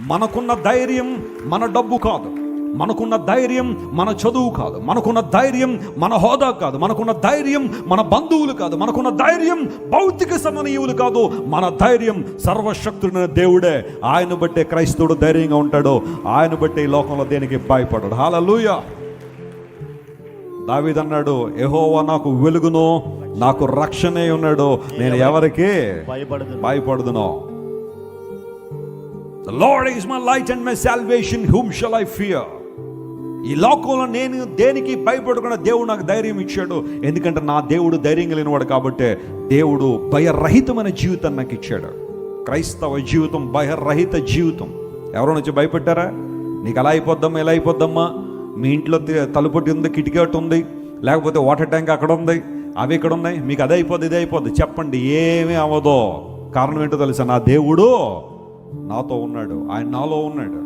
మనకున్న ధైర్యం మన డబ్బు కాదు, మనకున్న ధైర్యం మన చదువు కాదు, మనకున్న ధైర్యం మన హోదా కాదు, మనకున్న ధైర్యం మన బంధువులు కాదు, మనకున్న ధైర్యం భౌతిక సమనీయులు కాదు. మన ధైర్యం సర్వశక్తుడైన దేవుడే. ఆయన బట్టే క్రైస్తవుడు ధైర్యంగా ఉంటాడు. ఆయన బట్టే ఈ లోకంలో దేనికి భయపడడు. హల్లెలూయా. దావీదు అన్నాడు, యెహోవా నాకు వెలుగును, నాకు రక్షణే ఉన్నాడు, నేను ఎవరికి భయపడదును. The Lord is my light and my salvation, whom shall I fear? ఈ లోకంలో నేను దేనికి భయపడకుండా దేవుడు నాకు ధైర్యం ఇచ్చాడు. ఎందుకంటే నా దేవుడు ధైర్యం కలిగినవాడు కాబట్టి దేవుడు భయరహితమైన జీవితాన్ని నాకు ఇచ్చాడు. క్రైస్తవ జీవితం భయరహిత జీవితం. ఎవరో నుంచి భయపెట్టారా? నీకు అలా అయిపోద్దమ్మా, ఇలా అయిపోద్దమ్మా, మీ ఇంట్లో తలుపొట్టి ఉంది, కిటికీ ఉంది, లేకపోతే వాటర్ ట్యాంక్ అక్కడ ఉంది, అవి ఇక్కడ ఉన్నాయి, మీకు అదే అయిపోద్ది, ఇదే అయిపోద్ది. చెప్పండి, ఏమీ అవ్వదో. కారణం ఏంటో తెలుసా? నా దేవుడు నాతో ఉన్నాడు, ఆయన నాలో ఉన్నాడు.